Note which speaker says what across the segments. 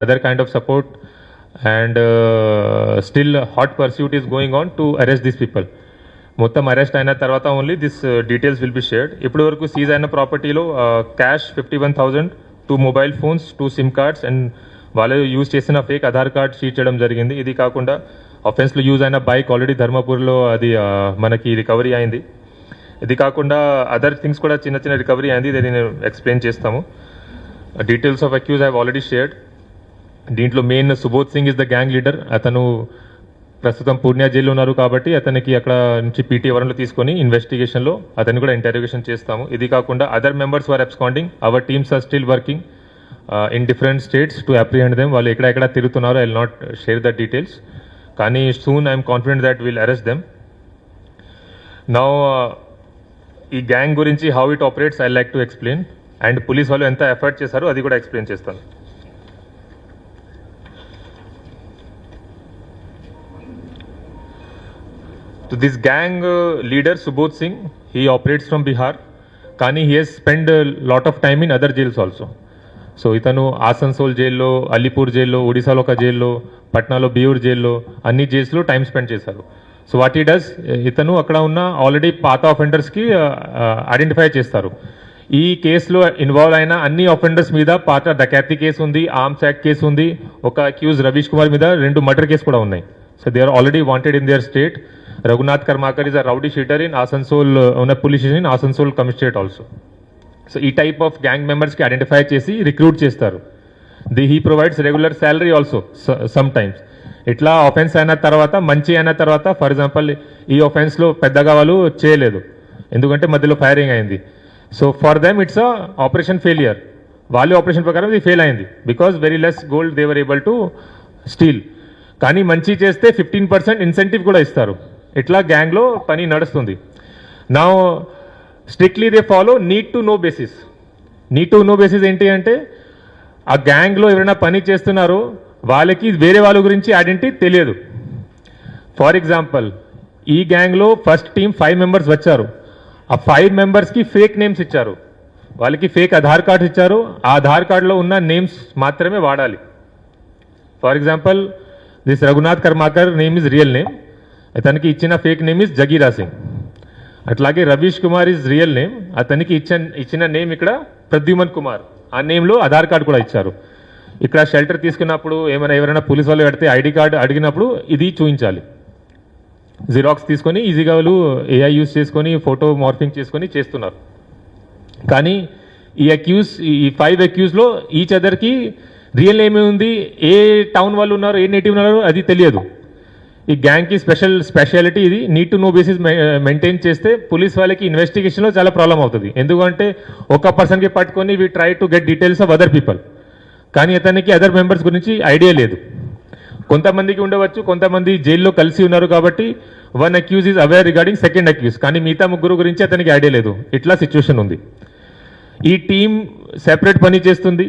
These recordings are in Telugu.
Speaker 1: Other kind of support and still hot pursuit is going on to arrest these people. మొత్తం అరెస్ట్ అయిన తర్వాత only this details will be shared. ఇప్పటి వరకు సీజ్ అయిన ప్రాపర్టీలో cash 51,000, 2 mobile phones, 2 SIM cards and వాళ్ళు యూజ్ చేసిన ఫేక్ ఆధార్ కార్డ్ షీట్ చేయడం జరిగింది. ఇది కాకుండా అఫెన్స్లో యూజ్ అయిన బైక్ ఆల్రెడీ ధర్మపూర్లో అది మనకి రికవరీ అయింది. ఇది కాకుండా అదర్ థింగ్స్ కూడా చిన్న చిన్న రికవరీ అయింది. ఇది నేను ఎక్స్ప్లెయిన్ చేస్తాము. Details of accuse I already shared. దీంట్లో main Subodh Singh is the gang leader. అతను ప్రస్తుతం పూర్ణియా జైల్లో ఉన్నారు కాబట్టి అతనికి అక్కడ నుంచి పీటీ వరంలో తీసుకొని ఇన్వెస్టిగేషన్లో అతన్ని కూడా ఇంటరోగేషన్ చేస్తాము. ఇది కాకుండా other members are absconding. Our teams are still working in different states to apprehend them. వాళ్ళు ఎక్కడ తిరుగుతున్నారో I will not share the details, కానీ soon I'm confident that will arrest them. Now ఈ గ్యాంగ్ గురించి how it operates I like to explain, and police వాళ్ళు ఎంత ఎఫర్ట్ చేశారో అది కూడా ఎక్స్ప్లెయిన్ చేస్తాను. So this gang leader Subodh Singh, he operates from Bihar, కానీ he has spent a lot of time in other jails also. So ఇతను ఆసన్సోల్ జైల్లో, అలీపూర్ జైల్లో, ఒడిశాలో ఒక జైల్లో, పట్నాలో బియూర్ జైల్లో, అన్ని జైల్స్లో టైం స్పెండ్ చేశారు. సో వాట్ ఈ డస్, ఇతను అక్కడ ఉన్న ఆల్రెడీ పాత ఆఫెండర్స్కి ఐడెంటిఫై చేస్తారు. ఈ కేసులో ఇన్వాల్వ్ అయిన అన్ని ఆఫెండర్స్ మీద పాత డకాతి కేసు ఉంది, ఆర్మ్స్ యాక్ట్ కేసు ఉంది, ఒక అక్యూజ్ రవీష్ కుమార్ మీద 2 మర్డర్ కేసు కూడా ఉన్నాయి. So they are already wanted in their state. Raghunath Karmakar is a rowdy shooter in Asansol, on a police station in Asansol Commissionerate also. So ఈ type of gang members కి ఐడెంటిఫై చేసి రిక్రూట్ చేస్తారు. he provides regular salary also sometimes. ఇట్లా ఆఫెన్స్ అయిన తర్వాత, మంచి అయిన తర్వాత, ఫర్ ఎగ్జాంపుల్ ఈ ఆఫెన్స్లో పెద్దగా వాళ్ళు చేయలేదు ఎందుకంటే మధ్యలో ఫైరింగ్ అయింది. So for them it's a operation failure. వాళ్ళ ఆపరేషన్ ప్రకారం ఇది ఫెయిల్ అయింది because very less gold they were able to steal. కానీ మంచి చేస్తే 15% ఇన్సెంటివ్ కూడా ఇస్తారు. ఇట్లా గ్యాంగ్లో పని నడుస్తుంది. నా strictly they follow need to know basis. Need to know basis ఏంటి అంటే, ఆ గ్యాంగ్లో ఎవరైనా పని చేస్తున్నారో వాళ్ళకి వేరే వాళ్ళ గురించి ఐడెంటిటీ తెలియదు. ఫర్ ఎగ్జాంపుల్ ఈ గ్యాంగ్లో ఫస్ట్ టీం 5 మెంబర్స్ వచ్చారు. ఆ 5 మెంబర్స్కి ఫేక్ నేమ్స్ ఇచ్చారు. వాళ్ళకి ఫేక్ ఆధార్ కార్డ్స్ ఇచ్చారు. ఆ ఆధార్ కార్డులో ఉన్న నేమ్స్ మాత్రమే వాడాలి. For example this Raghunath Karmakar name is real name, అతనికి ఇచ్చిన ఫేక్ నేమ్ ఇస్ జగీరా సింగ్. అట్లాగే Ravish Kumar is real name, అతనికి ఇచ్చిన నేమ్ ఇక్కడ ప్రద్యుమన్ కుమార్. ఆ నేమ్లో ఆధార్ కార్డు కూడా ఇచ్చారు. ఇక్కడ షెల్టర్ తీసుకున్నప్పుడు ఎవరైనా పోలీస్ వాళ్ళు పెడితే ఐడి కార్డు అడిగినప్పుడు ఇది చూపించాలి. జిరాక్స్ తీసుకొని ఈజీగా వాళ్ళు ఏఐ యూస్ చేసుకొని ఫోటో మార్ఫింగ్ చేసుకొని చేస్తున్నారు. కానీ ఈ 5 అక్యూజ్లో ఈచ్ అదర్కి రియల్ నేమ్ ఉంది, ఏ టౌన్ వాళ్ళు ఉన్నారు, ఏ నేటివ్ ఉన్నారు అది తెలియదు. ఈ గ్యాంగ్కి స్పెషాలిటీ ఇది. Need to know basis maintain చేస్తే పోలీస్ వాళ్ళకి ఇన్వెస్టిగేషన్లో చాలా ప్రాబ్లం అవుతుంది. ఎందుకంటే ఒక పర్సన్కి పట్టుకొని we try to get details of other people, కానీ అతనికి అదర్ మెంబర్స్ గురించి ఐడియా లేదు. కొంతమందికి ఉండవచ్చు, కొంతమంది జైల్లో కలిసి ఉన్నారు కాబట్టి 1 accuse is aware regarding second accuse, కానీ మిగతా 3 గురించి అతనికి ఐడియా లేదు. ఇట్లా సిచ్యువేషన్ ఉంది. ఈ టీం సెపరేట్ పని చేస్తుంది.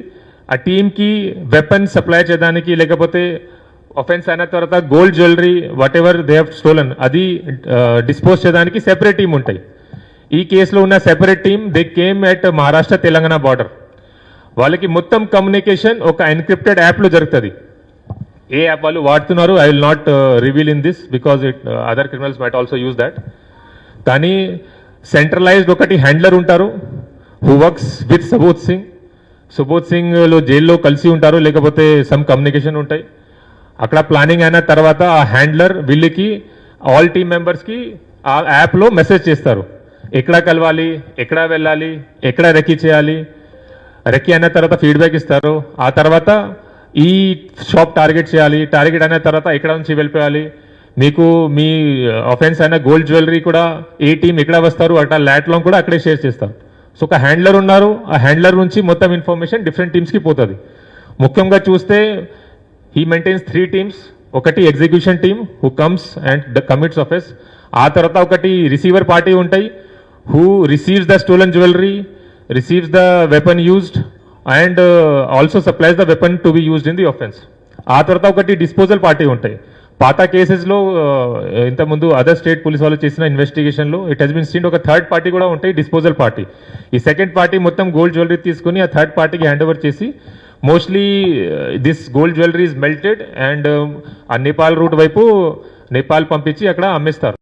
Speaker 1: ఆ టీంకి వెపన్ సప్లై చేయడానికి, లేకపోతే ఆఫెన్స్ అయిన తర్వాత gold jewellery what ever they have stolen అది డిస్పోజ్ చేయడానికి సెపరేట్ టీం ఉంటాయి. ఈ కేసులో ఉన్న separate team they came at Maharashtra Telangana border. వాళ్ళకి మొత్తం కమ్యూనికేషన్ ఒక ఎన్క్రిప్టెడ్ యాప్లో జరుగుతుంది. ఏ యాప్ వాళ్ళు వాడుతున్నారు I will not reveal in this because other criminals might also use that. కానీ సెంట్రలైజ్డ్ ఒకటి హ్యాండ్లర్ ఉంటారు హూ వర్క్స్ విత్ సుబోధ్ సింగ్లో జైల్లో కలిసి ఉంటారు, లేకపోతే సమ్ కమ్యూనికేషన్ ఉంటాయి. అక్కడ ప్లానింగ్ అయిన తర్వాత ఆ హ్యాండ్లర్ వీళ్ళకి ఆల్ టీమ్ మెంబర్స్కి ఆ యాప్లో మెసేజ్ చేస్తారు. ఎక్కడ కలవాలి, ఎక్కడ వెళ్ళాలి, ఎక్కడ రెక్కీ చేయాలి. రెక్కీ అయిన తర్వాత ఫీడ్బ్యాక్ ఇస్తారు. ఆ తర్వాత ఈ షాప్ టార్గెట్ చేయాలి, టార్గెట్ అయిన తర్వాత ఎక్కడ నుంచి వెళ్ళిపోయాలి. మీకు మీ ఆఫెన్స్ అయిన గోల్డ్ జ్యువెలరీ కూడా ఏ టీం ఎక్కడ వస్తారు అట్లా ల్యాట్లో కూడా అక్కడే షేర్ చేస్తారు. సో ఒక హ్యాండ్లర్ ఉన్నారు, ఆ హ్యాండ్లర్ నుంచి మొత్తం ఇన్ఫర్మేషన్ డిఫరెంట్ టీమ్స్కి పోతుంది. ముఖ్యంగా చూస్తే హీ మెయింటైన్స్ 3 టీమ్స్. ఒకటి execution team who comes and commits offence. ఆ తర్వాత ఒకటి రిసీవర్ పార్టీ ఉంటాయి who receives the stolen jewellery, receives the weapon used and also supplies the weapon to be used in the offence. ఆ తర్వాత ఒకటి డిస్పోజల్ పార్టీ ఉంటాయి. పాత కేసెస్లో ఇంతకుముందు అదర్ స్టేట్ పోలీస్ వాళ్ళు చేసిన ఇన్వెస్టిగేషన్లో ఇట్ హెస్ బిన్ సీన్ ఒక థర్డ్ పార్టీ కూడా ఉంటాయి, డిస్పోజల్ పార్టీ. ఈ సెకండ్ పార్టీ మొత్తం గోల్డ్ జ్యువెలరీ తీసుకుని ఆ థర్డ్ పార్టీకి హ్యాండ్ ఓవర్ చేసి mostly this gold jewellery is melted and ఆ నేపాల్ రూట్ వైపు నేపాల్ పంపించి అక్కడ అమ్మేస్తారు.